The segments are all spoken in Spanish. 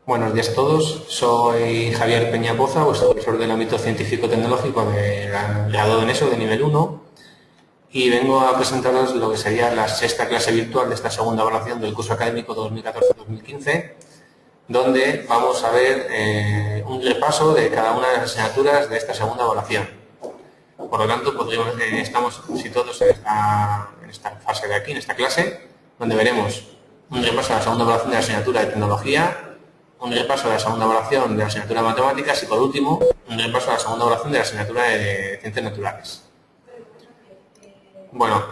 Buenos días a todos, soy Javier Peña Poza, vuestro profesor del ámbito científico-tecnológico de grado en ESO de nivel 1 y vengo a presentaros lo que sería la sexta clase virtual de esta segunda evaluación del curso académico 2014-2015, donde vamos a ver un repaso de cada una de las asignaturas de esta segunda evaluación. Por lo tanto, estamos situados en esta fase de aquí, en esta clase, donde veremos un repaso de la segunda evaluación de la asignatura de tecnología, un repaso de la segunda evaluación de la asignatura de matemáticas y, por último, un repaso de la segunda evaluación de la asignatura de ciencias naturales. Bueno,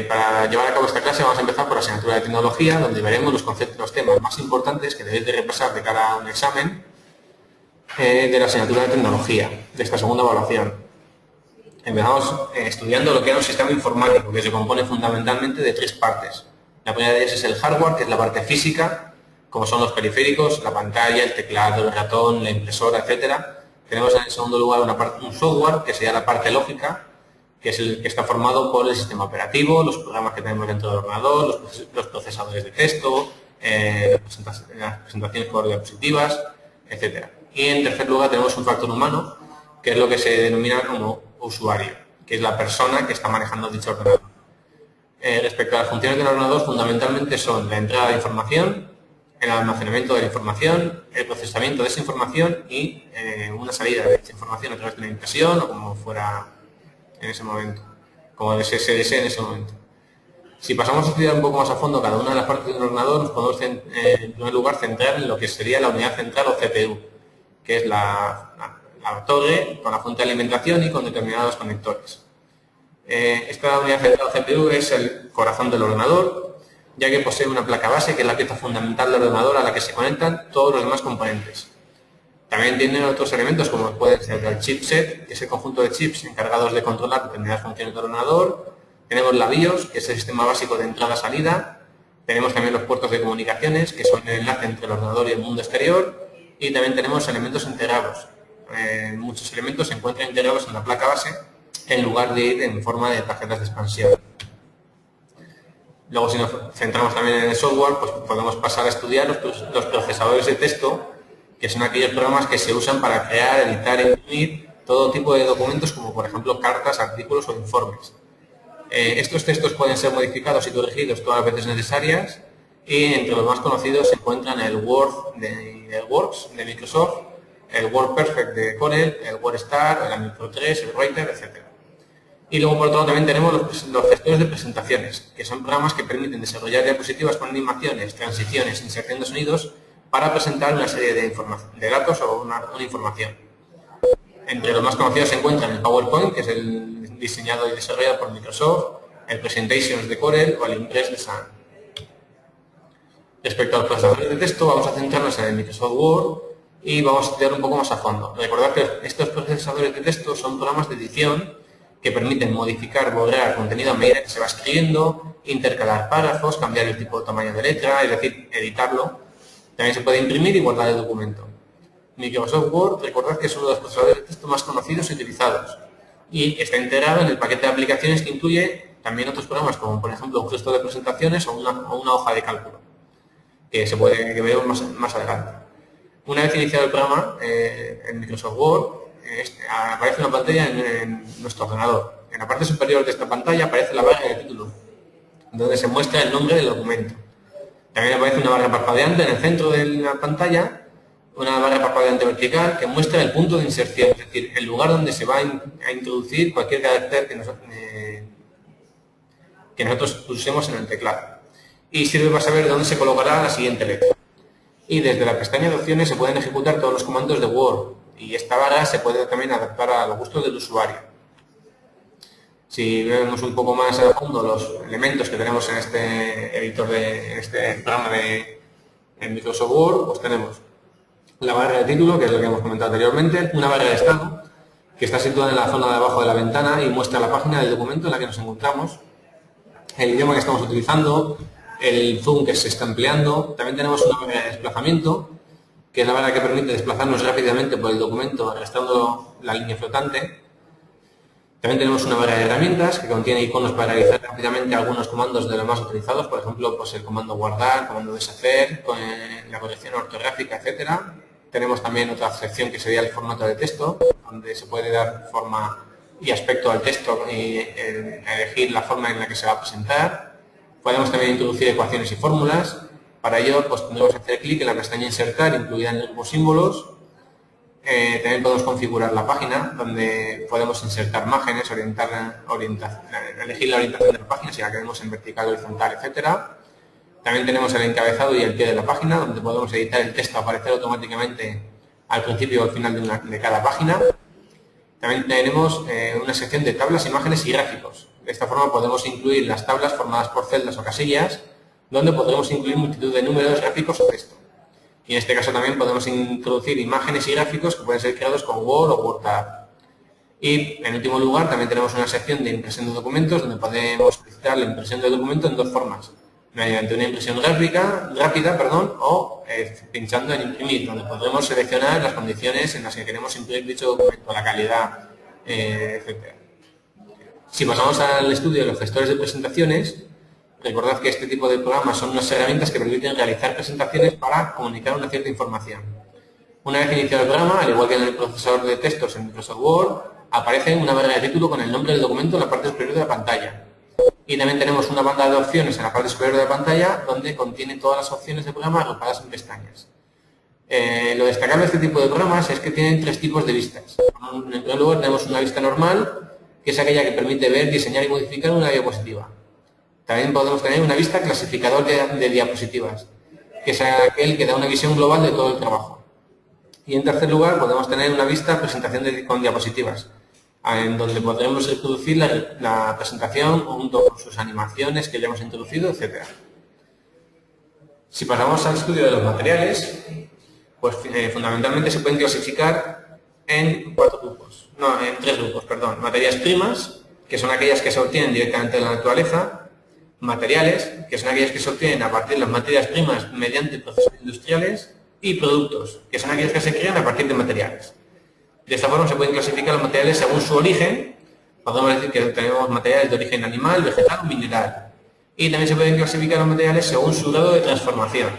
para llevar a cabo esta clase vamos a empezar por la asignatura de tecnología, donde veremos los conceptos, los temas más importantes que debéis de repasar de cara a un examen de la asignatura de tecnología, de esta segunda evaluación. Empezamos estudiando lo que era un sistema informático, que se compone fundamentalmente de tres partes. La primera de ellas es el hardware, que es la parte física, como son los periféricos, la pantalla, el teclado, el ratón, la impresora, etc. Tenemos en segundo lugar un software, que sería la parte lógica, que es el que está formado por el sistema operativo, los programas que tenemos dentro del ordenador, los procesadores de texto, las presentaciones por diapositivas, etc. Y en tercer lugar tenemos un factor humano, que es lo que se denomina como usuario, que es la persona que está manejando dicho ordenador. Respecto a las funciones del ordenador, fundamentalmente son la entrada de información, el almacenamiento de la información, el procesamiento de esa información y una salida de esa información a través de una impresión o como fuera en ese momento, como el SSD en ese momento. Si pasamos a estudiar un poco más a fondo cada una de las partes del ordenador, nos podemos en primer lugar centrar en lo que sería la unidad central o CPU, que es la torre con la fuente de alimentación y con determinados conectores. Esta unidad central o CPU es el corazón del ordenador, ya que posee una placa base, que es la pieza fundamental del ordenador a la que se conectan todos los demás componentes. También tiene otros elementos como puede ser el chipset, que es el conjunto de chips encargados de controlar determinadas funciones del ordenador. Tenemos la BIOS, que es el sistema básico de entrada-salida. Tenemos también los puertos de comunicaciones, que son el enlace entre el ordenador y el mundo exterior. Y también tenemos elementos integrados. Muchos elementos se encuentran integrados en la placa base en lugar de ir en forma de tarjetas de expansión. Luego, si nos centramos también en el software, pues podemos pasar a estudiar los procesadores de texto, que son aquellos programas que se usan para crear, editar e imprimir todo tipo de documentos, como por ejemplo cartas, artículos o informes. Estos textos pueden ser modificados y corregidos todas las veces necesarias, y entre los más conocidos se encuentran el Word el Works de Microsoft, el WordPerfect de Corel, el WordStar, el Amic Pro 3, el Writer, etc. Y luego, por otro lado, también tenemos los gestores de presentaciones, que son programas que permiten desarrollar diapositivas con animaciones, transiciones, inserción de sonidos para presentar una serie de datos o una información. Entre los más conocidos se encuentran el PowerPoint, que es el diseñado y desarrollado por Microsoft, el Presentations de Corel o el Impress de Sun. Respecto a los procesadores de texto, vamos a centrarnos en el Microsoft Word y vamos a estudiar un poco más a fondo. Recordad que estos procesadores de texto son programas de edición que permiten modificar, borrar contenido a medida que se va escribiendo, intercalar párrafos, cambiar el tipo de tamaño de letra, es decir, editarlo. También se puede imprimir y guardar el documento. Microsoft Word, recordad que es uno de los procesadores de texto más conocidos y utilizados y está integrado en el paquete de aplicaciones que incluye también otros programas, como por ejemplo un gestor de presentaciones o una hoja de cálculo, que veremos más adelante. Una vez iniciado el programa en Microsoft Word, aparece una pantalla en nuestro ordenador. En la parte superior de esta pantalla aparece la barra de título, donde se muestra el nombre del documento. También aparece una barra parpadeante en el centro de la pantalla, una barra parpadeante vertical que muestra el punto de inserción, es decir, el lugar donde se va a introducir cualquier carácter que nosotros usemos en el teclado. Y sirve para saber dónde se colocará la siguiente letra. Y desde la pestaña de opciones se pueden ejecutar todos los comandos de Word, y esta barra se puede también adaptar a los gustos del usuario. Si vemos un poco más a fondo los elementos que tenemos en este editor, en este programa en Microsoft Word, pues tenemos la barra de título, que es lo que hemos comentado anteriormente, una barra de estado, que está situada en la zona de abajo de la ventana y muestra la página del documento en la que nos encontramos, el idioma que estamos utilizando, el zoom que se está empleando. También tenemos una barra de desplazamiento, que es la barra que permite desplazarnos rápidamente por el documento arrastrando la línea flotante. También tenemos una barra de herramientas que contiene iconos para realizar rápidamente algunos comandos de los más utilizados, por ejemplo, pues el comando guardar, comando deshacer, con la corrección ortográfica, etcétera. Tenemos también otra sección que sería el formato de texto, donde se puede dar forma y aspecto al texto y elegir la forma en la que se va a presentar. Podemos también introducir ecuaciones y fórmulas. Para ello, pues tendremos que hacer clic en la pestaña Insertar, incluida en el grupo símbolos. También podemos configurar la página, donde podemos insertar márgenes, elegir la orientación de la página, si la queremos en vertical, horizontal, etcétera. También tenemos el encabezado y el pie de la página, donde podemos editar el texto a aparecer automáticamente al principio o al final de cada página. También tenemos una sección de tablas, imágenes y gráficos. De esta forma podemos incluir las tablas formadas por celdas o casillas, donde podremos incluir multitud de números, gráficos o texto. Y en este caso también podemos introducir imágenes y gráficos que pueden ser creados con Word o WordArt. Y en último lugar también tenemos una sección de impresión de documentos, donde podemos solicitar la impresión del documento en dos formas: mediante una impresión rápida, o pinchando en imprimir, donde podremos seleccionar las condiciones en las que queremos imprimir dicho documento, la calidad, etc. Si pasamos al estudio de los gestores de presentaciones, recordad que este tipo de programas son unas herramientas que permiten realizar presentaciones para comunicar una cierta información. Una vez iniciado el programa, al igual que en el procesador de textos en Microsoft Word, aparece una barra de título con el nombre del documento en la parte superior de la pantalla. Y también tenemos una banda de opciones en la parte superior de la pantalla, donde contiene todas las opciones del programa agrupadas en pestañas. Lo destacable de este tipo de programas es que tienen tres tipos de vistas. En primer lugar tenemos una vista normal, que es aquella que permite ver, diseñar y modificar una diapositiva. También podemos tener una vista clasificador de diapositivas, que es aquel que da una visión global de todo el trabajo. Y en tercer lugar podemos tener una vista presentación con diapositivas, en donde podremos reproducir la presentación junto con sus animaciones que ya hemos introducido, etc. Si pasamos al estudio de los materiales, pues fundamentalmente se pueden clasificar en tres grupos. Materias primas, que son aquellas que se obtienen directamente de la naturaleza; materiales, que son aquellas que se obtienen a partir de las materias primas mediante procesos industriales; y productos, que son aquellos que se crean a partir de materiales. De esta forma se pueden clasificar los materiales según su origen. Podemos decir que tenemos materiales de origen animal, vegetal o mineral. Y también se pueden clasificar los materiales según su grado de transformación.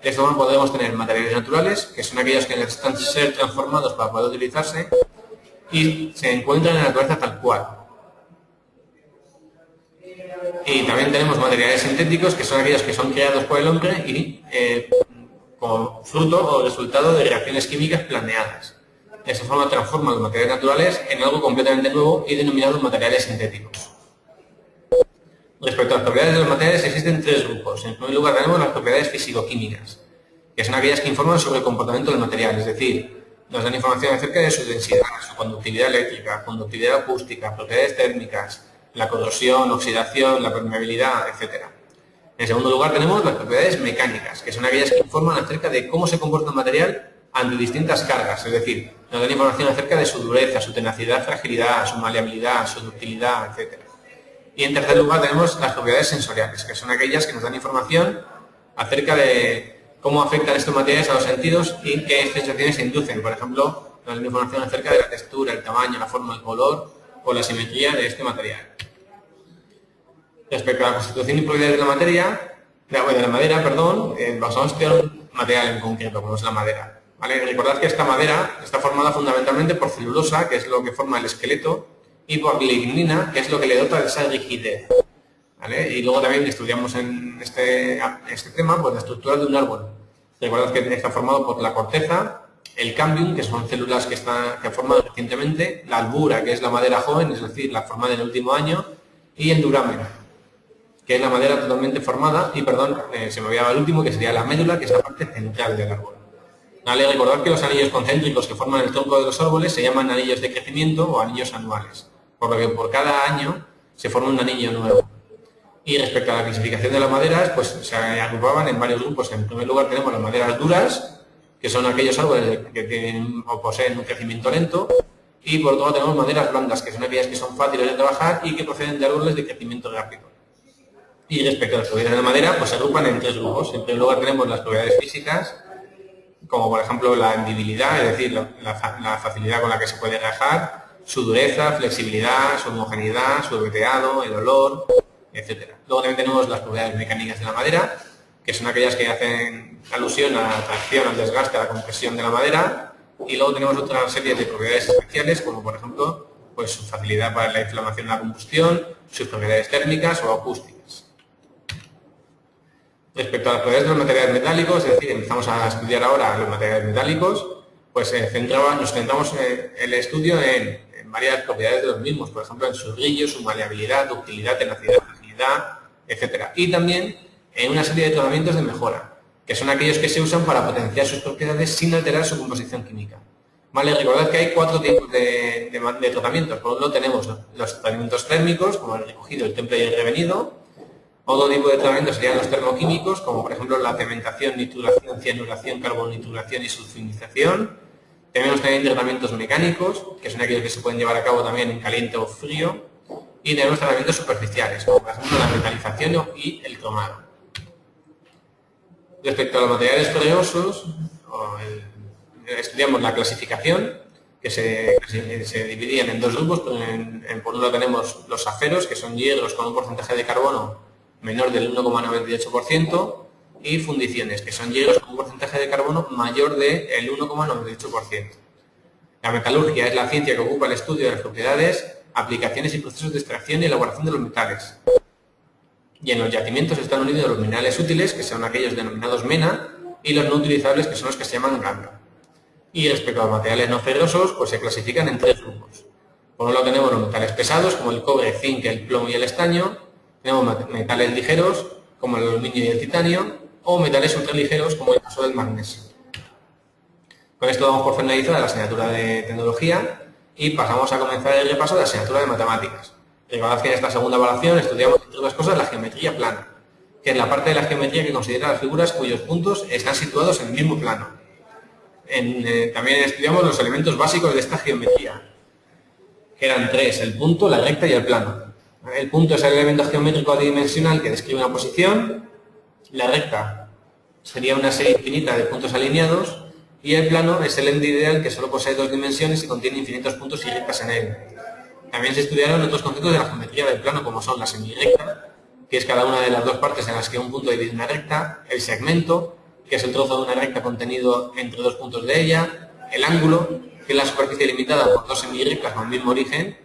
De esta forma podemos tener materiales naturales, que son aquellos que necesitan ser transformados para poder utilizarse y se encuentran en la naturaleza tal cual. Y también tenemos materiales sintéticos, que son aquellos que son creados por el hombre y como fruto o resultado de reacciones químicas planeadas. De esta forma transforman los materiales naturales en algo completamente nuevo y denominados materiales sintéticos. Respecto a las propiedades de los materiales existen tres grupos. En primer lugar tenemos las propiedades físico-químicas, que son aquellas que informan sobre el comportamiento del material, es decir, nos dan información acerca de su densidad, su conductividad eléctrica, conductividad acústica, propiedades térmicas, la corrosión, oxidación, la permeabilidad, etc. En segundo lugar tenemos las propiedades mecánicas, que son aquellas que informan acerca de cómo se comporta el material ante distintas cargas, es decir, nos dan información acerca de su dureza, su tenacidad, fragilidad, su maleabilidad, su ductilidad, etc. Y en tercer lugar tenemos las propiedades sensoriales, que son aquellas que nos dan información acerca de cómo afectan estos materiales a los sentidos y qué sensaciones se inducen. Por ejemplo, nos dan información acerca de la textura, el tamaño, la forma, el color o la simetría de este material. Respecto a la constitución y propiedades de la madera, basamos en un material en concreto, como es la madera. ¿Vale? Recordad que esta madera está formada fundamentalmente por celulosa, que es lo que forma el esqueleto, y por lignina, que es lo que le dota de esa rigidez. ¿Vale? Y luego también estudiamos en este tema pues, la estructura de un árbol. Recordad que está formado por la corteza, el cambium, que son células que han formado recientemente, la albura, que es la madera joven, es decir, la formada en el último año, y el duramen, que es la madera totalmente formada, y se me olvidaba el último, que sería la médula, que es la parte central del árbol. Vale, recordad que los anillos concéntricos que forman el tronco de los árboles se llaman anillos de crecimiento o anillos anuales, por lo que por cada año se forma un anillo nuevo. Y respecto a la clasificación de las maderas, pues se agrupaban en varios grupos. En primer lugar tenemos las maderas duras, que son aquellos árboles que tienen o poseen un crecimiento lento, y por otro lado tenemos maderas blandas, que son aquellas que son fáciles de trabajar y que proceden de árboles de crecimiento rápido. Y respecto a las propiedades de la madera, pues se agrupan en tres grupos. En primer lugar tenemos las propiedades físicas, como por ejemplo la hendibilidad, es decir, la facilidad con la que se puede rajar, su dureza, flexibilidad, su homogeneidad, su veteado, el olor, etc. Luego también tenemos las propiedades mecánicas de la madera, que son aquellas que hacen alusión a la tracción, al desgaste, a la compresión de la madera. Y luego tenemos otra serie de propiedades especiales, como por ejemplo, pues su facilidad para la inflamación de la combustión, sus propiedades térmicas o acústicas. Respecto a las propiedades de los materiales metálicos, es decir, empezamos a estudiar ahora los materiales metálicos, pues nos centramos el estudio en varias propiedades de los mismos, por ejemplo, en su brillo, su maleabilidad, ductilidad, tenacidad, fragilidad, etc. Y también en una serie de tratamientos de mejora, que son aquellos que se usan para potenciar sus propiedades sin alterar su composición química. Vale, recordad que hay 4 tipos de tratamientos. Por un lado tenemos los tratamientos térmicos, como el recogido, el temple y el revenido. Otro tipo de tratamientos serían los termoquímicos, como por ejemplo la cementación, nituración, cianuración, carbonituración y sulfinización. Tenemos también tratamientos mecánicos, que son aquellos que se pueden llevar a cabo también en caliente o frío. Y tenemos tratamientos superficiales, como por ejemplo la metalización y el cromado. Respecto a los materiales ferrosos, estudiamos la clasificación, que se dividían en 2 grupos. Por un lado tenemos los aferos, que son hierros con un porcentaje de carbono menor del 1,98%, y fundiciones, que son hierros con un porcentaje de carbono mayor del 1,98%. La metalurgia es la ciencia que ocupa el estudio de las propiedades, aplicaciones y procesos de extracción y elaboración de los metales. Y en los yacimientos están unidos los minerales útiles, que son aquellos denominados mena, y los no utilizables, que son los que se llaman ganga. Y respecto a los materiales no ferrosos, pues se clasifican en 3 grupos. Por un lado tenemos los metales pesados, como el cobre, zinc, el plomo y el estaño. Tenemos metales ligeros, como el aluminio y el titanio, o metales ultraligeros, como el caso del magnesio. Con esto damos por finalizada la asignatura de tecnología y pasamos a comenzar el repaso de la asignatura de matemáticas. Recordad que en esta segunda evaluación estudiamos, entre otras cosas, la geometría plana, que es la parte de la geometría que considera las figuras cuyos puntos están situados en el mismo plano. También estudiamos los elementos básicos de esta geometría, que eran 3, el punto, la recta y el plano. El punto es el elemento geométrico adimensional que describe una posición, la recta sería una serie infinita de puntos alineados, y el plano es el ente ideal que solo posee 2 dimensiones y contiene infinitos puntos y rectas en él. También se estudiaron otros conceptos de la geometría del plano, como son la semirecta, que es cada una de las 2 partes en las que un punto divide una recta, el segmento, que es el trozo de una recta contenido entre 2 puntos de ella, el ángulo, que es la superficie limitada por 2 semirectas con el mismo origen,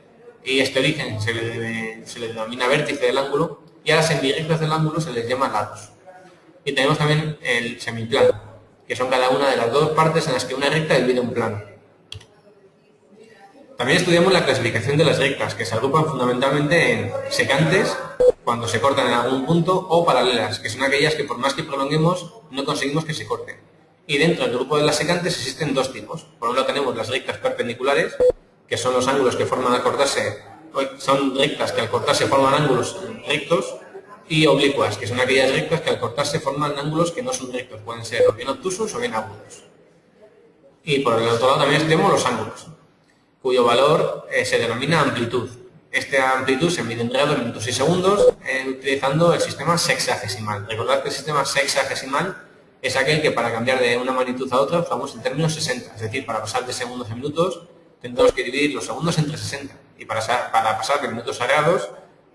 y este origen se le denomina vértice del ángulo, y a las semirectas del ángulo se les llama lados. Y tenemos también el semiplano, que son cada una de las 2 partes en las que una recta divide un plano. También estudiamos la clasificación de las rectas, que se agrupan fundamentalmente en secantes, cuando se cortan en algún punto, o paralelas, que son aquellas que por más que prolonguemos no conseguimos que se corten. Y dentro del grupo de las secantes existen 2 tipos. Por un lado tenemos las rectas perpendiculares, que son los ángulos que forman al cortarse, son rectas que al cortarse forman ángulos rectos, y oblicuas, que son aquellas rectas que al cortarse forman ángulos que no son rectos, pueden ser o bien obtusos o bien agudos. Y por el otro lado también estudiamos los ángulos, cuyo valor se denomina amplitud. Esta amplitud se mide en grados, minutos y segundos utilizando el sistema sexagesimal. Recordad que el sistema sexagesimal es aquel que para cambiar de una magnitud a otra usamos el término 60, es decir, para pasar de segundos a minutos tendremos que dividir los segundos entre 60 y para pasar de minutos a grados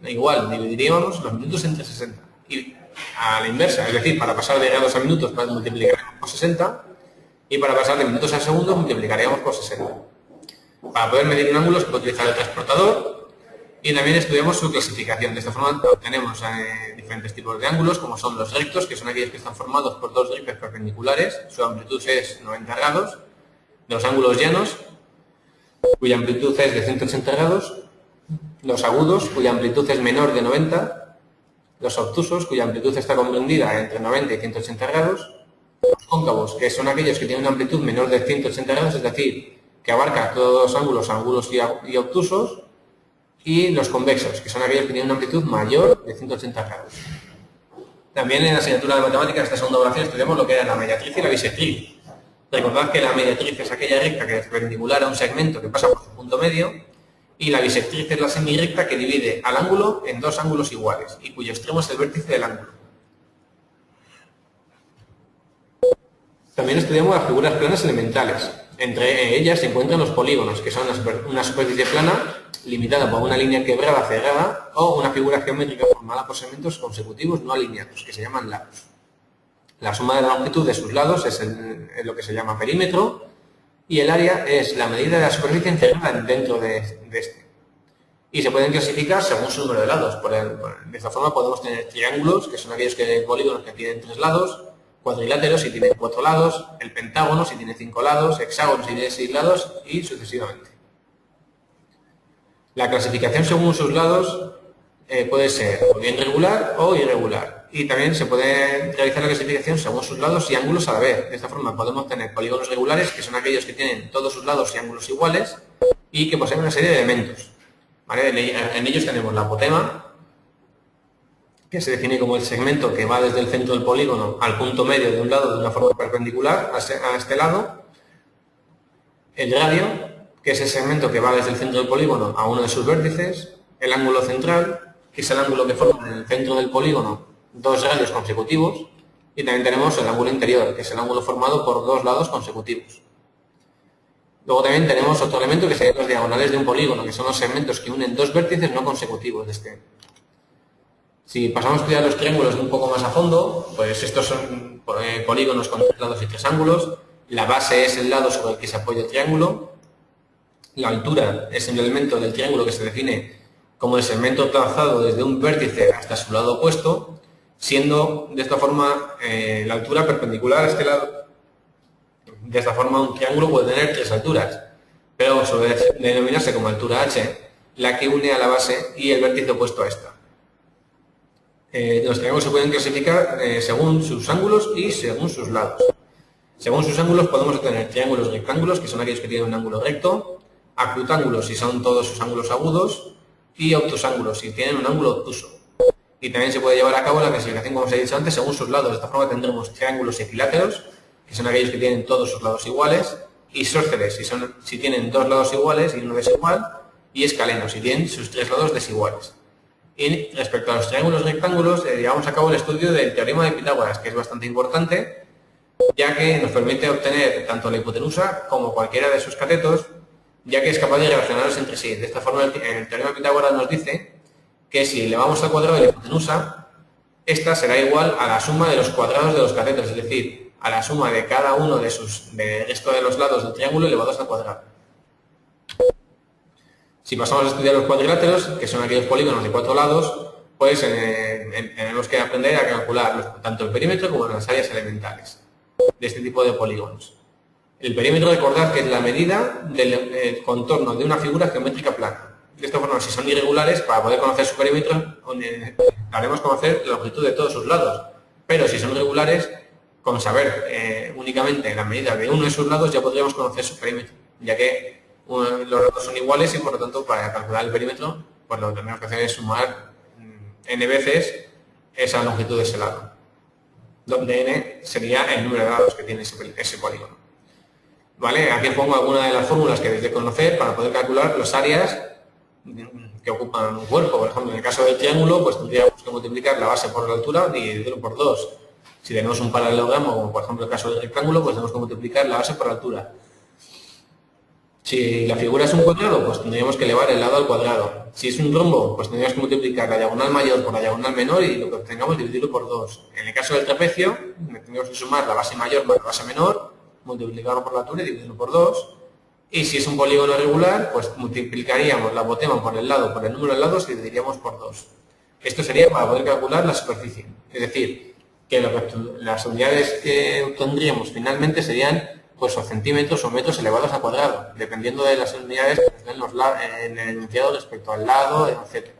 igual dividiríamos los minutos entre 60 y a la inversa, es decir, para pasar de grados a minutos multiplicaríamos por 60 y para pasar de minutos a segundos multiplicaríamos por 60. Para poder medir un ángulo se puede utilizar el transportador y también estudiamos su clasificación. De esta forma obtenemos diferentes tipos de ángulos, como son los rectos, que son aquellos que están formados por 2 rectas perpendiculares, su amplitud es 90 grados, los ángulos llanos, cuya amplitud es de 180 grados, los agudos, cuya amplitud es menor de 90, los obtusos, cuya amplitud está comprendida entre 90 y 180 grados, los cóncavos, que son aquellos que tienen una amplitud menor de 180 grados, es decir, que abarca todos los ángulos y obtusos, y los convexos, que son aquellos que tienen una amplitud mayor de 180 grados. También en la asignatura de matemáticas, esta segunda evaluación, estudiamos lo que era la mediatriz y la bisectriz. Recordad que la mediatriz es aquella recta que es perpendicular a un segmento que pasa por su punto medio, y la bisectriz es la semirecta que divide al ángulo en 2 ángulos iguales, y cuyo extremo es el vértice del ángulo. También estudiamos las figuras planas elementales, Entre ellas se encuentran los polígonos, que son una superficie plana limitada por una línea quebrada cerrada o una figura geométrica formada por segmentos consecutivos no alineados, que se llaman lados. La suma de la longitud de sus lados es lo que se llama perímetro y el área es la medida de la superficie encerrada dentro de este. Y se pueden clasificar según su número de lados. De esta forma podemos tener triángulos, que son aquellos polígonos que tienen 3 lados, cuadriláteros si tienen 4 lados, el pentágono si tiene 5 lados, hexágono si tiene 6 lados y sucesivamente. La clasificación según sus lados puede ser o bien regular o irregular. Y también se puede realizar la clasificación según sus lados y ángulos a la vez. De esta forma podemos tener polígonos regulares, que son aquellos que tienen todos sus lados y ángulos iguales y que poseen una serie de elementos. ¿Vale? En ellos tenemos la apotema, que se define como el segmento que va desde el centro del polígono al punto medio de un lado de una forma perpendicular a este lado. El radio, que es el segmento que va desde el centro del polígono a uno de sus vértices. El ángulo central, que es el ángulo que forma en el centro del polígono 2 radios consecutivos. Y también tenemos el ángulo interior, que es el ángulo formado por 2 lados consecutivos. Luego también tenemos otro elemento que serían los diagonales de un polígono, que son los segmentos que unen 2 vértices no consecutivos de este. Si pasamos a estudiar los triángulos un poco más a fondo, pues estos son polígonos con 3 lados y 3 ángulos. La base es el lado sobre el que se apoya el triángulo. La altura es el elemento del triángulo que se define como el segmento trazado desde un vértice hasta su lado opuesto, siendo de esta forma la altura perpendicular a este lado. De esta forma un triángulo puede tener 3 alturas, pero suele denominarse como altura h, la que une a la base y el vértice opuesto a esta. Los triángulos se pueden clasificar según sus ángulos y según sus lados. Según sus ángulos podemos obtener triángulos rectángulos, que son aquellos que tienen un ángulo recto, acutángulos si son todos sus ángulos agudos, y obtusángulos si tienen un ángulo obtuso. Y también se puede llevar a cabo la clasificación, como os he dicho antes, según sus lados. De esta forma tendremos triángulos equiláteros, que son aquellos que tienen todos sus lados iguales, isósceles si tienen 2 lados iguales y uno desigual, y escalenos si tienen sus 3 lados desiguales. Y respecto a los triángulos rectángulos, llevamos a cabo el estudio del teorema de Pitágoras, que es bastante importante, ya que nos permite obtener tanto la hipotenusa como cualquiera de sus catetos, ya que es capaz de relacionarlos entre sí. De esta forma, el teorema de Pitágoras nos dice que si elevamos al cuadrado de la hipotenusa, esta será igual a la suma de los cuadrados de los catetos, es decir, a la suma de cada uno del resto de los lados del triángulo elevados al cuadrado. Si pasamos a estudiar los cuadriláteros, que son aquellos polígonos de 4 lados, pues tenemos que aprender a calcular tanto el perímetro como las áreas elementales de este tipo de polígonos. El perímetro, recordad que es la medida del contorno de una figura geométrica plana. De esta forma, si son irregulares, para poder conocer su perímetro, haremos conocer la longitud de todos sus lados. Pero si son regulares, con saber únicamente la medida de uno de sus lados, ya podríamos conocer su perímetro, ya que los lados son iguales y por lo tanto para calcular el perímetro pues lo que tenemos que hacer es sumar n veces esa longitud de ese lado, donde n sería el número de lados que tiene ese polígono. ¿Vale? Aquí pongo algunas de las fórmulas que debéis de conocer para poder calcular las áreas que ocupan un cuerpo. Por ejemplo, en el caso del triángulo, pues tendríamos que multiplicar la base por la altura y dividirlo por 2. Si tenemos un paralelogramo, como por ejemplo el caso del rectángulo, pues tenemos que multiplicar la base por la altura. Si la figura es un cuadrado, pues tendríamos que elevar el lado al cuadrado. Si es un rombo, pues tendríamos que multiplicar la diagonal mayor por la diagonal menor y lo que obtengamos dividirlo por 2. En el caso del trapecio, tendríamos que sumar la base mayor más la base menor, multiplicarlo por la altura y dividirlo por 2. Y si es un polígono regular, pues multiplicaríamos la apotema por el lado, por el número de lados y dividiríamos por 2. Esto sería para poder calcular la superficie. Es decir, que las unidades que obtendríamos finalmente serían pues o centímetros o metros elevados al cuadrado, dependiendo de las unidades que estén en el enunciado respecto al lado, etc.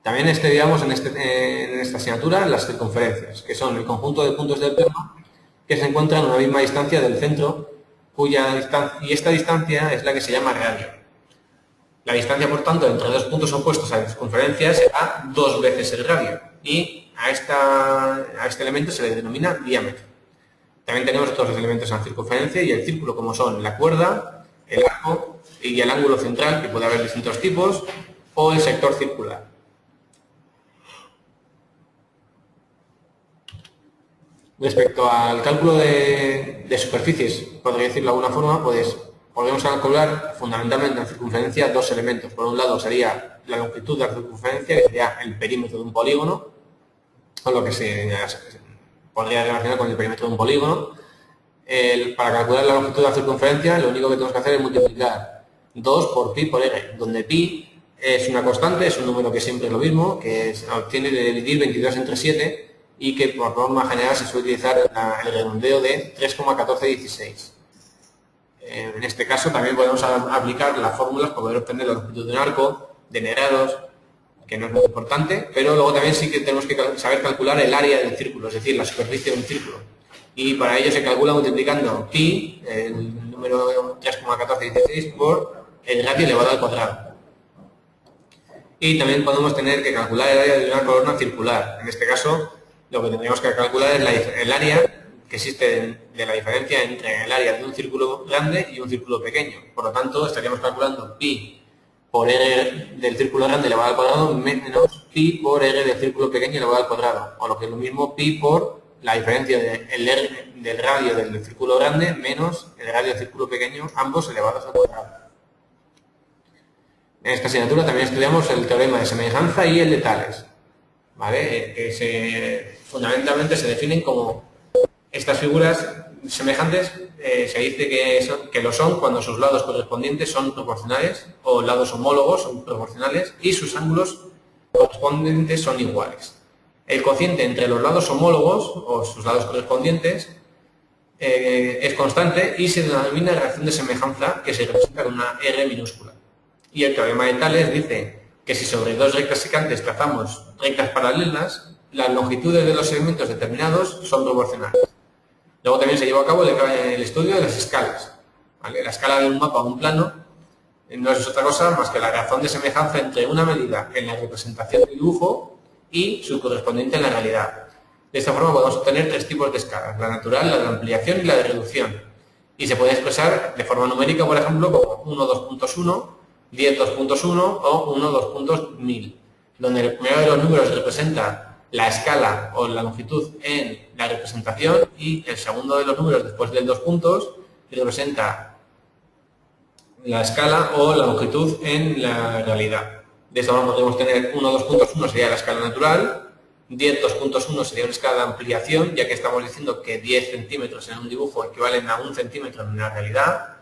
También estudiamos en esta asignatura las circunferencias, que son el conjunto de puntos del plano que se encuentran a una misma distancia del centro, y esta distancia es la que se llama radio. La distancia, por tanto, entre dos puntos opuestos a la circunferencia será 2 veces el radio, y a este elemento se le denomina diámetro. También tenemos otros elementos en la circunferencia y el círculo, como son la cuerda, el arco y el ángulo central, que puede haber distintos tipos, o el sector circular. Respecto al cálculo de superficies, podría decirlo de alguna forma, pues podemos calcular fundamentalmente en circunferencia dos elementos. Por un lado sería la longitud de la circunferencia, que sería el perímetro de un polígono, o lo que se podría relacionar con el perímetro de un polígono. Para calcular la longitud de la circunferencia, lo único que tenemos que hacer es multiplicar 2 por pi por r, donde pi es una constante, es un número que siempre es lo mismo, que se obtiene de dividir 22 entre 7, y que por norma general se suele utilizar el redondeo de 3,1416. En este caso también podemos aplicar las fórmulas para poder obtener la longitud de un arco, de grados, que no es muy importante, pero luego también sí que tenemos que saber calcular el área del círculo, es decir, la superficie de un círculo. Y para ello se calcula multiplicando pi, el número 3,1416, por el radio elevado al cuadrado. Y también podemos tener que calcular el área de una columna circular. En este caso, lo que tendríamos que calcular es el área que existe de la diferencia entre el área de un círculo grande y un círculo pequeño. Por lo tanto, estaríamos calculando pi por r del círculo grande elevado al cuadrado menos pi por r del círculo pequeño elevado al cuadrado. O lo que es lo mismo, pi por la diferencia del radio del círculo grande menos el radio del círculo pequeño, ambos elevados al cuadrado. En esta asignatura también estudiamos el teorema de semejanza y el de Tales, ¿vale? Que fundamentalmente se definen como estas figuras semejantes. Se dice que lo son cuando sus lados correspondientes son proporcionales, o lados homólogos son proporcionales, y sus ángulos correspondientes son iguales. El cociente entre los lados homólogos, o sus lados correspondientes, es constante y se denomina relación de semejanza, que se representa con una R minúscula. Y el teorema de Tales dice que si sobre dos rectas secantes trazamos rectas paralelas, las longitudes de los segmentos determinados son proporcionales. Luego también se llevó a cabo el estudio de las escalas, ¿vale? La escala de un mapa o un plano no es otra cosa más que la razón de semejanza entre una medida en la representación del dibujo y su correspondiente en la realidad. De esta forma podemos obtener tres tipos de escalas: la natural, la de ampliación y la de reducción. Y se puede expresar de forma numérica, por ejemplo, como 1,2.1, 10,2.1 o 1,2.1000, donde el primero de los números representa la escala o la longitud en la representación y el segundo de los números después del 2 puntos representa la escala o la longitud en la realidad. De esta forma podemos tener 1,2.1 sería la escala natural, 10,2.1 sería una escala de ampliación, ya que estamos diciendo que 10 centímetros en un dibujo equivalen a 1 centímetro en la realidad,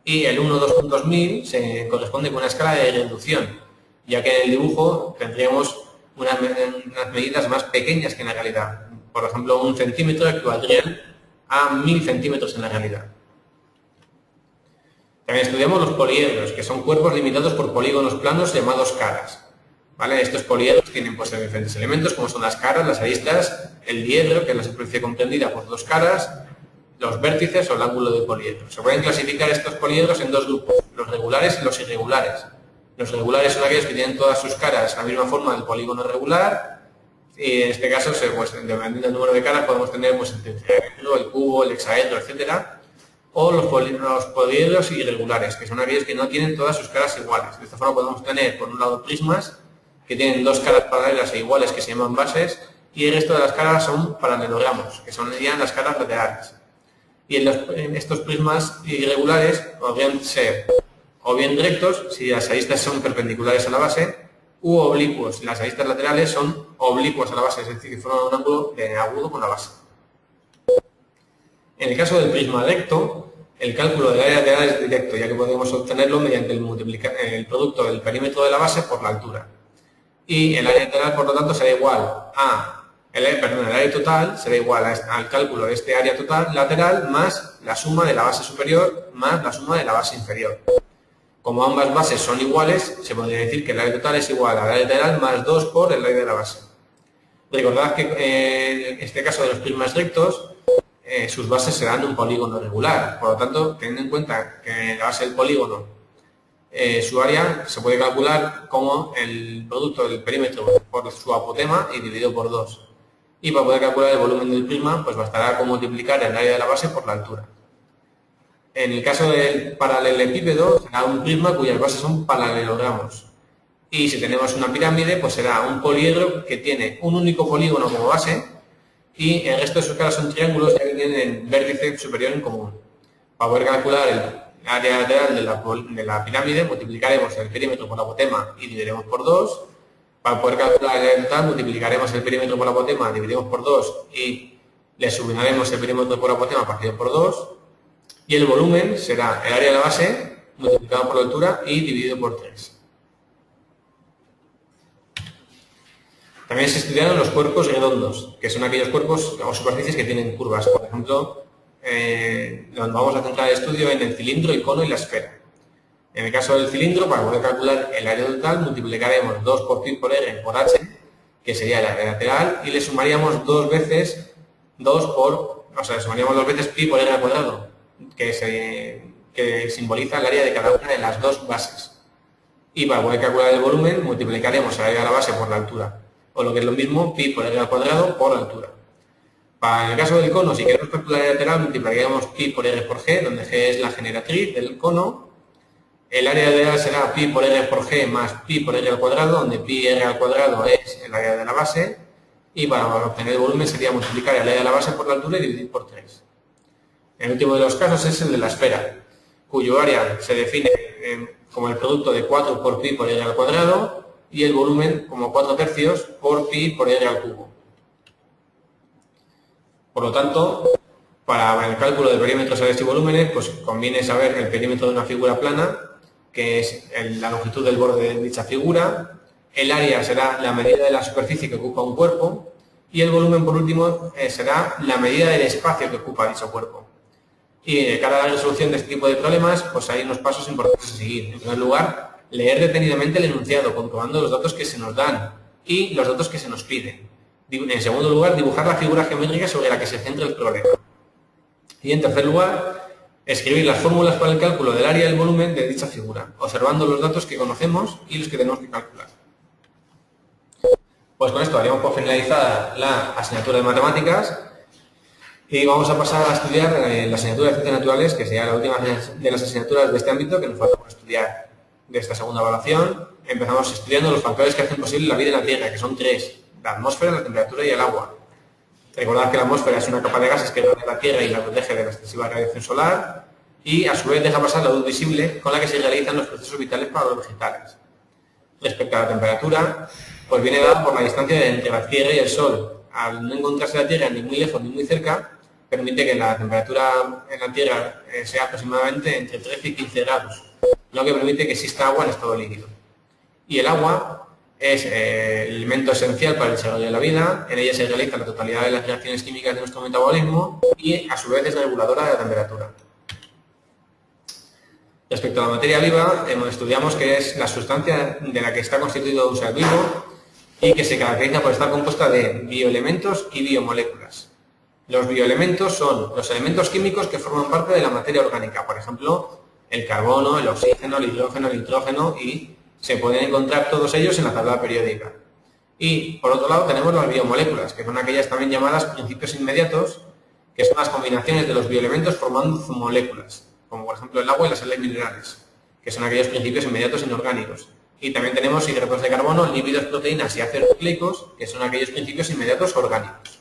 y el 1,2.1000 se corresponde con una escala de reducción, ya que en el dibujo tendríamos unas medidas más pequeñas que en la realidad. Por ejemplo, 1 centímetro equivaldría a 1000 centímetros en la realidad. También estudiamos los poliedros, que son cuerpos limitados por polígonos planos llamados caras, ¿vale? Estos poliedros tienen pues diferentes elementos, como son las caras, las aristas, el diedro, que es la superficie comprendida por dos caras, los vértices o el ángulo del poliedro. Se pueden clasificar estos poliedros en dos grupos: los regulares y los irregulares. Los regulares son aquellos que tienen todas sus caras la misma forma del polígono regular, y en este caso, pues, dependiendo del número de caras, podemos tener pues, el triángulo, el cubo, el hexaedro, etcétera. O los poliedros irregulares, que son aquellos que no tienen todas sus caras iguales. De esta forma podemos tener, por un lado, prismas, que tienen dos caras paralelas e iguales, que se llaman bases, y el resto de las caras son paralelogramos, que serían las caras laterales. Y en estos prismas irregulares podrían ser o bien rectos, si las aristas son perpendiculares a la base, u oblicuos, si las aristas laterales son oblicuas a la base, es decir, que forman un ángulo de agudo con la base. En el caso del prisma recto, el cálculo del área lateral es directo, ya que podemos obtenerlo mediante el producto del perímetro de la base por la altura. Y el área lateral, por lo tanto, será igual a el área total será igual al cálculo de este área total lateral más la suma de la base superior más la suma de la base inferior. Como ambas bases son iguales, se podría decir que el área total es igual al área lateral más 2 por el área de la base. Recordad que en este caso de los prismas rectos, sus bases serán de un polígono regular. Por lo tanto, teniendo en cuenta que la base del polígono, su área se puede calcular como el producto del perímetro por su apotema y dividido por 2. Y para poder calcular el volumen del prisma, pues bastará con multiplicar el área de la base por la altura. En el caso del paralelepípedo, será un prisma cuyas bases son paralelogramos. Y si tenemos una pirámide, pues será un poliedro que tiene un único polígono como base y el resto de sus caras son triángulos ya que tienen vértice superior en común. Para poder calcular el área lateral de la pirámide, multiplicaremos el perímetro por la apotema y dividiremos por 2. Para poder calcular el área total, multiplicaremos el perímetro por la apotema, dividiremos por 2 y le sumaremos el perímetro por la apotema partido por 2. Y el volumen será el área de la base multiplicado por la altura y dividido por 3. También se estudiaron los cuerpos redondos, que son aquellos cuerpos o superficies que tienen curvas. Por ejemplo, donde vamos a centrar el estudio en el cilindro, el cono y la esfera. En el caso del cilindro, para poder calcular el área total, multiplicaremos 2 por pi por r por h, que sería el área lateral, y le sumaríamos sumaríamos 2 veces pi por r al cuadrado, que simboliza el área de cada una de las dos bases. Y para poder calcular el volumen, multiplicaremos el área de la base por la altura, o lo que es lo mismo, pi por r al cuadrado por la altura. Para el caso del cono, si queremos calcular el área lateral, multiplicaríamos pi por r por g, donde g es la generatriz del cono. El área lateral será pi por r por g más pi por r al cuadrado, donde pi r al cuadrado es el área de la base. Y para obtener el volumen sería multiplicar el área de la base por la altura y dividir por 3. El último de los casos es el de la esfera, cuyo área se define como el producto de 4 por pi por r al cuadrado y el volumen como 4 tercios por pi por r al cubo. Por lo tanto, para el cálculo de perímetros, áreas y volúmenes, pues conviene saber el perímetro de una figura plana, que es la longitud del borde de dicha figura. El área será la medida de la superficie que ocupa un cuerpo y el volumen, por último, será la medida del espacio que ocupa dicho cuerpo. Y de cara a la resolución de este tipo de problemas, pues hay unos pasos importantes a seguir. En primer lugar, leer detenidamente el enunciado, comprobando los datos que se nos dan y los datos que se nos piden. En segundo lugar, dibujar la figura geométrica sobre la que se centra el problema. Y en tercer lugar, escribir las fórmulas para el cálculo del área y el volumen de dicha figura, observando los datos que conocemos y los que tenemos que calcular. Pues con esto daríamos por finalizada la asignatura de matemáticas y vamos a pasar a estudiar la asignatura de ciencias naturales, que sería la última de las asignaturas de este ámbito que nos falta por estudiar de esta segunda evaluación. Empezamos estudiando los factores que hacen posible la vida en la Tierra, que son 3: la atmósfera, la temperatura y el agua. Recordad que la atmósfera es una capa de gases que rodea la Tierra y la protege de la excesiva radiación solar y a su vez deja pasar la luz visible con la que se realizan los procesos vitales para los vegetales. Respecto a la temperatura, pues viene dada por la distancia entre la Tierra y el Sol. Al no encontrarse la Tierra ni muy lejos ni muy cerca, permite que la temperatura en la Tierra sea aproximadamente entre 13 y 15 grados, lo que permite que exista agua en estado líquido. Y el agua es el elemento esencial para el desarrollo de la vida. En ella se realiza la totalidad de las reacciones químicas de nuestro metabolismo y a su vez es reguladora de la temperatura. Respecto a la materia viva, estudiamos que es la sustancia de la que está constituido un ser vivo y que se caracteriza por estar compuesta de bioelementos y biomoléculas. Los bioelementos son los elementos químicos que forman parte de la materia orgánica, por ejemplo, el carbono, el oxígeno, el hidrógeno, el nitrógeno, y se pueden encontrar todos ellos en la tabla periódica. Y por otro lado tenemos las biomoléculas, que son aquellas también llamadas principios inmediatos, que son las combinaciones de los bioelementos formando moléculas, como por ejemplo el agua y las sales minerales, que son aquellos principios inmediatos inorgánicos. Y también tenemos hidratos de carbono, lípidos, proteínas y ácidos nucleicos, que son aquellos principios inmediatos orgánicos.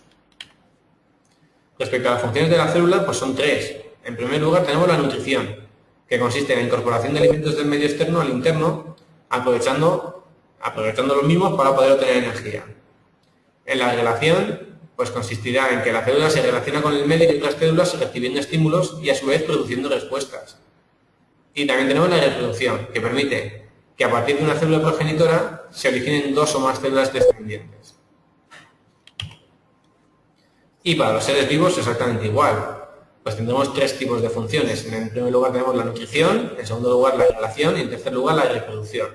Respecto a las funciones de la célula, pues son 3. En primer lugar tenemos la nutrición, que consiste en la incorporación de alimentos del medio externo al interno, aprovechando los mismos para poder obtener energía. En la relación, pues consistirá en que la célula se relaciona con el medio y otras células recibiendo estímulos y a su vez produciendo respuestas. Y también tenemos la reproducción, que permite que a partir de una célula progenitora se originen 2 o más células descendientes. Y para los seres vivos exactamente igual. Pues tendremos 3 tipos de funciones. En primer lugar tenemos la nutrición, en segundo lugar la relación y en tercer lugar la reproducción.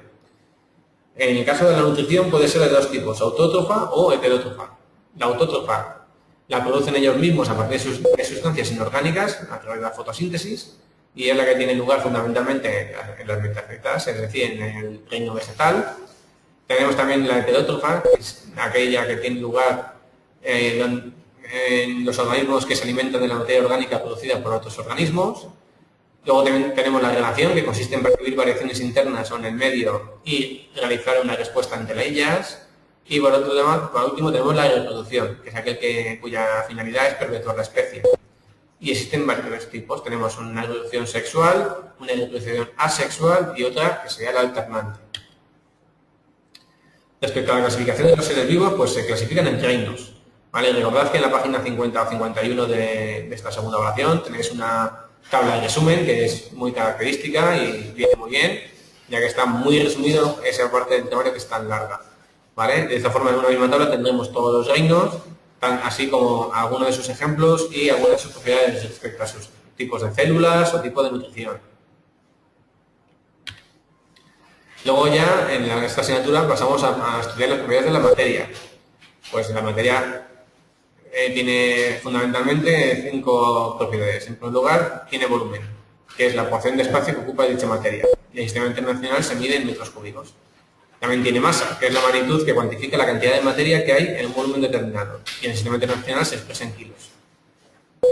En el caso de la nutrición puede ser de 2 tipos, autótrofa o heterótrofa. La autótrofa la producen ellos mismos a partir de sustancias inorgánicas a través de la fotosíntesis y es la que tiene lugar fundamentalmente en las metacetas, es decir, en el reino vegetal. Tenemos también la heterótrofa, que es aquella que tiene lugar en los organismos que se alimentan de la materia orgánica producida por otros organismos. Luego también tenemos la relación, que consiste en percibir variaciones internas o en el medio y realizar una respuesta ante ellas. Y por último tenemos la reproducción, que es aquel cuya finalidad es perpetuar la especie. Y existen varios tipos. Tenemos una reproducción sexual, una reproducción asexual y otra que sería la alternante. Respecto a la clasificación de los seres vivos, pues se clasifican en reinos. ¿Vale? Recordad que en la página 50 o 51 de esta segunda evaluación tenéis una tabla de resumen que es muy característica y viene muy bien, ya que está muy resumido esa parte del temario que es tan larga. ¿Vale? De esta forma, en una misma tabla tendremos todos los reinos, así como algunos de sus ejemplos y algunas de sus propiedades respecto a sus tipos de células o tipo de nutrición. Luego ya, en esta asignatura, pasamos a estudiar las propiedades de la materia. Pues la materia tiene fundamentalmente 5 propiedades. En primer lugar, tiene volumen, que es la porción de espacio que ocupa dicha materia. Y el sistema internacional se mide en metros cúbicos. También tiene masa, que es la magnitud que cuantifica la cantidad de materia que hay en un volumen determinado. Y en el sistema internacional se expresa en kilos.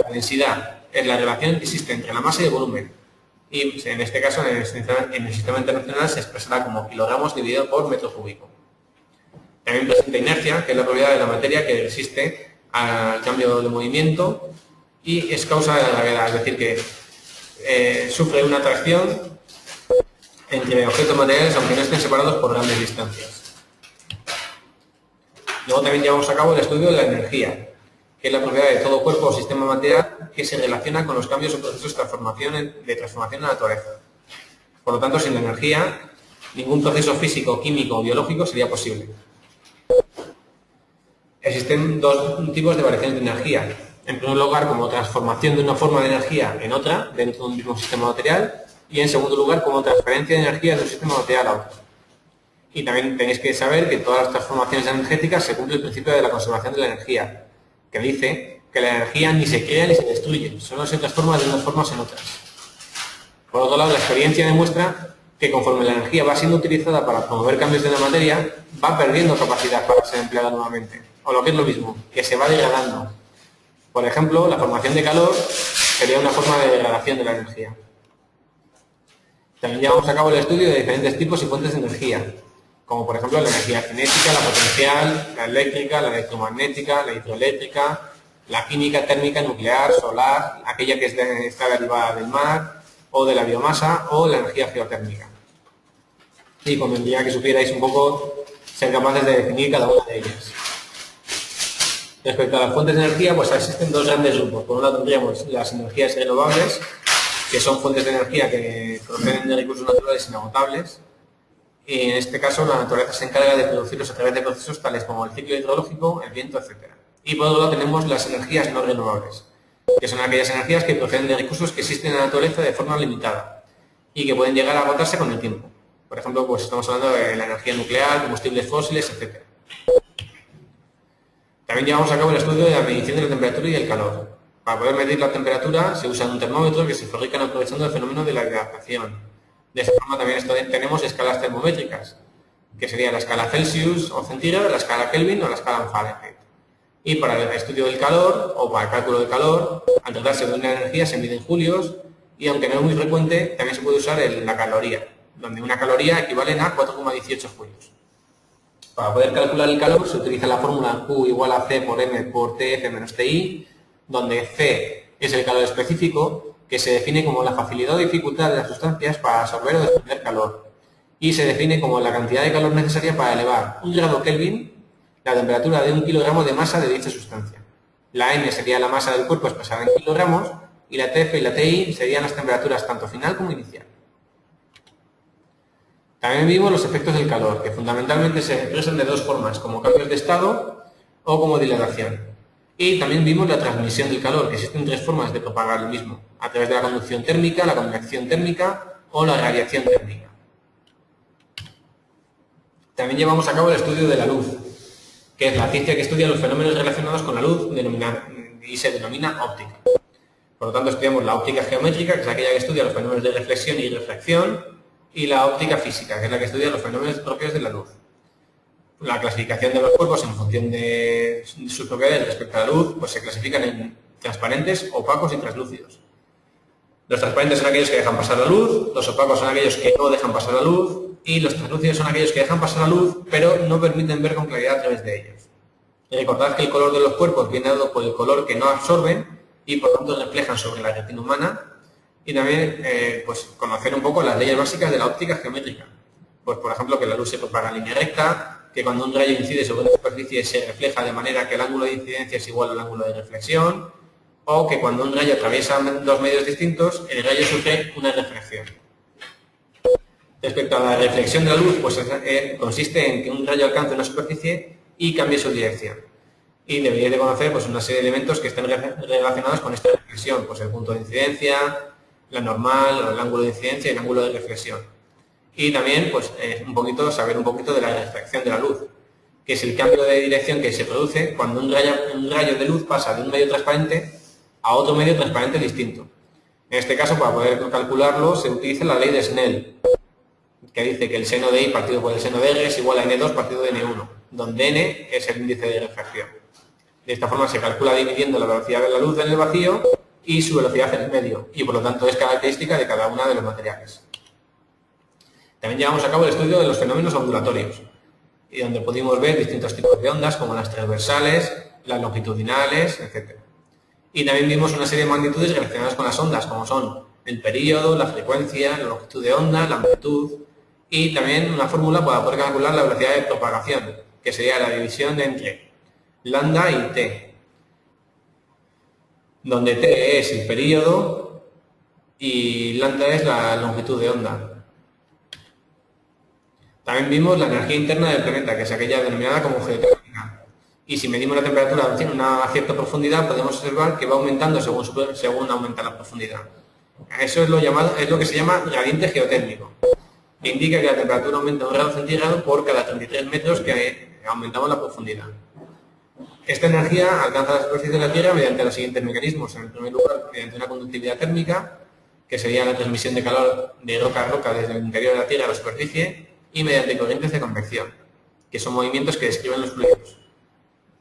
La densidad es la relación que existe entre la masa y el volumen. Y en este caso, en el sistema internacional se expresará como kilogramos dividido por metro cúbico. También presenta inercia, que es la propiedad de la materia que resiste al cambio de movimiento y es causa de la gravedad, es decir, que sufre una atracción entre objetos materiales aunque no estén separados por grandes distancias. Luego también llevamos a cabo el estudio de la energía, que es la propiedad de todo cuerpo o sistema material que se relaciona con los cambios o procesos de transformación en la naturaleza. Por lo tanto, sin la energía, ningún proceso físico, químico o biológico sería posible. Existen 2 tipos de variaciones de energía. En primer lugar, como transformación de una forma de energía en otra, dentro de un mismo sistema material, y en segundo lugar, como transferencia de energía de un sistema material a otro. Y también tenéis que saber que en todas las transformaciones energéticas se cumple el principio de la conservación de la energía, que dice que la energía ni se crea ni se destruye, solo se transforma de unas formas en otras. Por otro lado, la experiencia demuestra que conforme la energía va siendo utilizada para promover cambios de la materia, va perdiendo capacidad para ser empleada nuevamente. O lo que es lo mismo, que se va degradando. Por ejemplo, la formación de calor sería una forma de degradación de la energía. También llevamos a cabo el estudio de diferentes tipos y fuentes de energía, como por ejemplo la energía cinética, la potencial, la eléctrica, la electromagnética, la hidroeléctrica, la química, térmica, nuclear, solar, aquella que está derivada del mar, o de la biomasa, o la energía geotérmica. Y convendría que supierais un poco ser capaces de definir cada una de ellas. Respecto a las fuentes de energía, pues existen 2 grandes grupos. Por un lado tendríamos las energías renovables, que son fuentes de energía que proceden de recursos naturales inagotables. Y en este caso la naturaleza se encarga de producirlos a través de procesos tales como el ciclo hidrológico, el viento, etc. Y por otro lado tenemos las energías no renovables, que son aquellas energías que proceden de recursos que existen en la naturaleza de forma limitada y que pueden llegar a agotarse con el tiempo. Por ejemplo, pues estamos hablando de la energía nuclear, combustibles fósiles, etc. También llevamos a cabo el estudio de la medición de la temperatura y el calor. Para poder medir la temperatura se usa un termómetro que se fabrican aprovechando el fenómeno de la hidratación. De esta forma también tenemos escalas termométricas, que sería la escala Celsius o centígrado, la escala Kelvin o la escala Fahrenheit. Y para el estudio del calor o para el cálculo del calor, al tratarse de una energía se mide en julios y aunque no es muy frecuente, también se puede usar la caloría, donde una caloría equivale a 4,18 julios. Para poder calcular el calor se utiliza la fórmula Q igual a C por M por TF menos TI, donde C es el calor específico, que se define como la facilidad o dificultad de las sustancias para absorber o desprender calor, y se define como la cantidad de calor necesaria para elevar 1 grado Kelvin la temperatura de 1 kilogramo de masa de dicha sustancia. La M sería la masa del cuerpo expresada en kilogramos, y la TF y la TI serían las temperaturas tanto final como inicial. También vimos los efectos del calor, que fundamentalmente se expresan de 2 formas, como cambios de estado o como dilatación. Y también vimos la transmisión del calor, que existen 3 formas de propagar el mismo, a través de la conducción térmica, la convección térmica o la radiación térmica. También llevamos a cabo el estudio de la luz, que es la ciencia que estudia los fenómenos relacionados con la luz y se denomina óptica. Por lo tanto, estudiamos la óptica geométrica, que es aquella que estudia los fenómenos de reflexión y refracción, y la óptica física, que es la que estudia los fenómenos propios de la luz. La clasificación de los cuerpos en función de sus propiedades respecto a la luz, pues se clasifican en transparentes, opacos y translúcidos. Los transparentes son aquellos que dejan pasar la luz, los opacos son aquellos que no dejan pasar la luz, y los translúcidos son aquellos que dejan pasar la luz, pero no permiten ver con claridad a través de ellos. Y recordad que el color de los cuerpos viene dado por el color que no absorben y por lo tanto reflejan sobre la retina humana. Y también pues, conocer un poco las leyes básicas de la óptica geométrica. Pues, por ejemplo, que la luz se propaga en línea recta, que cuando un rayo incide sobre una superficie se refleja de manera que el ángulo de incidencia es igual al ángulo de reflexión, o que cuando un rayo atraviesa dos medios distintos, el rayo sufre una reflexión. Respecto a la reflexión de la luz, pues consiste en que un rayo alcance una superficie y cambie su dirección. Y deberíais de conocer pues, una serie de elementos que estén relacionados con esta reflexión, pues el punto de incidencia, la normal, el ángulo de incidencia y el ángulo de reflexión. Y también pues, saber un poquito de la refracción de la luz, que es el cambio de dirección que se produce cuando un rayo de luz pasa de un medio transparente a otro medio transparente distinto. En este caso, para poder calcularlo, se utiliza la ley de Snell, que dice que el seno de I partido por el seno de R es igual a N2 partido de N1, donde N es el índice de refracción. De esta forma se calcula dividiendo la velocidad de la luz en el vacío y su velocidad en el medio, y por lo tanto es característica de cada uno de los materiales. También llevamos a cabo el estudio de los fenómenos ondulatorios, y donde pudimos ver distintos tipos de ondas, como las transversales, las longitudinales, etc. Y también vimos una serie de magnitudes relacionadas con las ondas, como son el período, la frecuencia, la longitud de onda, la amplitud, y también una fórmula para poder calcular la velocidad de propagación, que sería la división entre lambda y t, donde t es el período y lambda es la longitud de onda. También vimos la energía interna del planeta, que es aquella denominada como geotérmica. Y si medimos la temperatura a una cierta profundidad, podemos observar que va aumentando según aumenta la profundidad. Eso es lo que se llama gradiente geotérmico, que indica que la temperatura aumenta 1 grado centígrado por cada 33 metros que aumentamos la profundidad. Esta energía alcanza la superficie de la Tierra mediante los siguientes mecanismos. En el primer lugar, mediante una conductividad térmica, que sería la transmisión de calor de roca a roca desde el interior de la Tierra a la superficie, y mediante corrientes de convección, que son movimientos que describen los fluidos.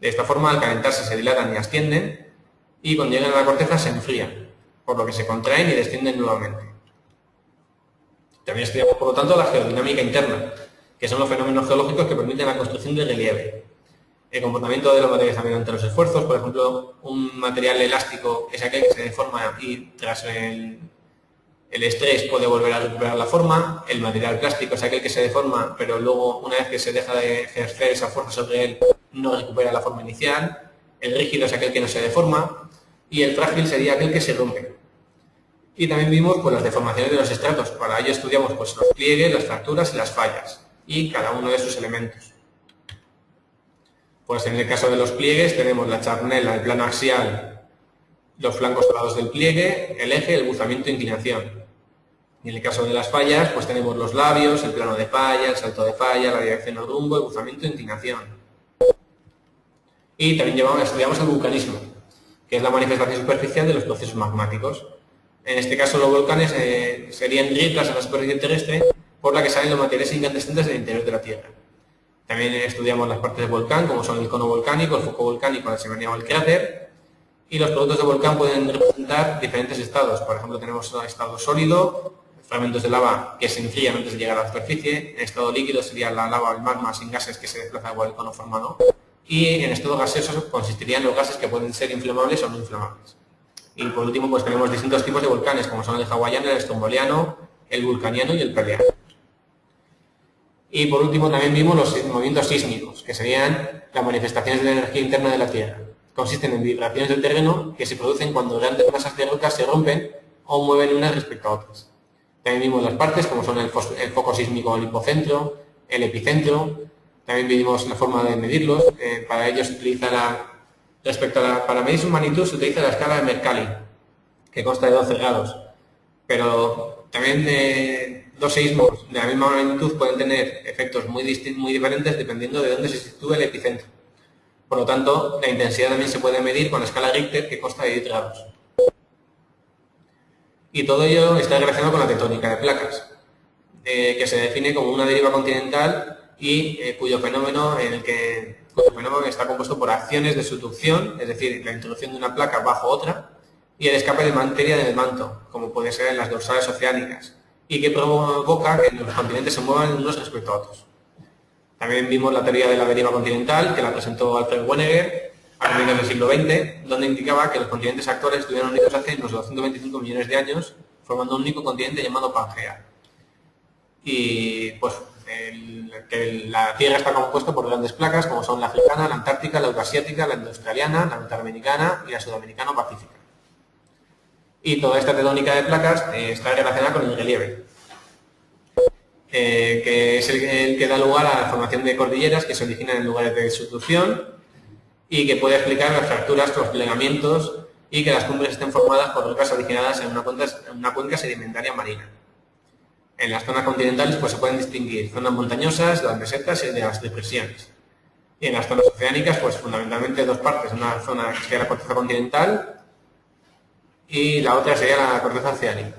De esta forma, al calentarse se dilatan y ascienden, y cuando llegan a la corteza se enfrían, por lo que se contraen y descienden nuevamente. También estudiamos, por lo tanto, la geodinámica interna, que son los fenómenos geológicos que permiten la construcción de relieve. El comportamiento de los materiales también ante los esfuerzos, por ejemplo, un material elástico es aquel que se deforma y tras el estrés puede volver a recuperar la forma. El material plástico es aquel que se deforma, pero luego, una vez que se deja de ejercer esa fuerza sobre él, no recupera la forma inicial. El rígido es aquel que no se deforma. Y el frágil sería aquel que se rompe. Y también vimos pues, las deformaciones de los estratos. Para ello estudiamos pues, los pliegues, las fracturas y las fallas, y cada uno de sus elementos. Pues en el caso de los pliegues tenemos la charnela, el plano axial, los flancos lados del pliegue, el eje, el buzamiento e inclinación. Y en el caso de las fallas, pues tenemos los labios, el plano de falla, el salto de falla, la dirección o rumbo, el buzamiento e inclinación. Y también estudiamos el vulcanismo, que es la manifestación superficial de los procesos magmáticos. En este caso los volcanes serían grietas en la superficie terrestre por la que salen los materiales incandescentes del interior de la Tierra. También estudiamos las partes del volcán, como son el cono volcánico, el foco volcánico, la chimenea o el cráter. Y los productos del volcán pueden representar diferentes estados. Por ejemplo, tenemos el estado sólido, fragmentos de lava que se enfrían antes de llegar a la superficie. En estado líquido sería la lava o el magma sin gases que se desplaza por el cono formado. Y en estado gaseoso consistirían los gases que pueden ser inflamables o no inflamables. Y por último, pues tenemos distintos tipos de volcanes, como son el hawaiano, el stromboliano, el vulcaniano y el perliano. Y por último también vimos los movimientos sísmicos, que serían las manifestaciones de la energía interna de la Tierra. Consisten en vibraciones del terreno que se producen cuando grandes masas de rocas se rompen o mueven unas respecto a otras. También vimos las partes, como son el foco sísmico o el hipocentro, el epicentro. También vimos la forma de medirlos. Para ello se utiliza para medir su magnitud se utiliza la escala de Mercalli, que consta de 12 grados. Pero también dos seísmos de la misma magnitud pueden tener efectos muy diferentes dependiendo de dónde se sitúe el epicentro. Por lo tanto, la intensidad también se puede medir con la escala Richter, que consta de 10 grados. Y todo ello está relacionado con la tectónica de placas, que se define como una deriva continental y cuyo fenómeno está compuesto por acciones de subducción, es decir, la introducción de una placa bajo otra, y el escape de materia del manto, como puede ser en las dorsales oceánicas, y que provoca que los continentes se muevan unos respecto a otros. También vimos la teoría de la deriva continental, que la presentó Alfred Wegener a comienzos del siglo XX, donde indicaba que los continentes actuales estuvieron unidos hace unos 225 millones de años, formando un único continente llamado Pangea. Y pues que la Tierra está compuesta por grandes placas, como son la africana, la antártica, la euroasiática, la indoaustraliana, la norteamericana y la sudamericano-pacífica. Y toda esta tectónica de placas está relacionada con el relieve, que es el que da lugar a la formación de cordilleras que se originan en lugares de subducción y que puede explicar las fracturas, los plegamientos y que las cumbres estén formadas por rocas originadas en una cuenca sedimentaria marina. En las zonas continentales pues, se pueden distinguir zonas montañosas, de las mesetas y de las depresiones. Y en las zonas oceánicas, pues fundamentalmente dos partes, una zona que sería la corteza continental y la otra sería la corteza oceánica.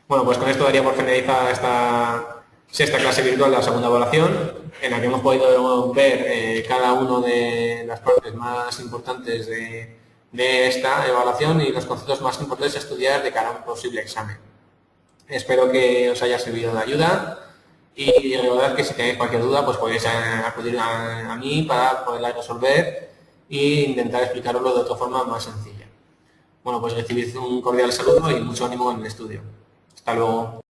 Bueno, pues con esto daría por finalizada esta sexta clase virtual de la segunda evaluación, en la que hemos podido ver cada una de las partes más importantes de esta evaluación y los conceptos más importantes a estudiar de cara a un posible examen. Espero que os haya servido de ayuda y recordad que si tenéis cualquier duda pues podéis acudir a mí para poderla resolver e intentar explicaroslo de otra forma más sencilla. Bueno, pues recibid un cordial saludo y mucho ánimo en el estudio. Hasta luego.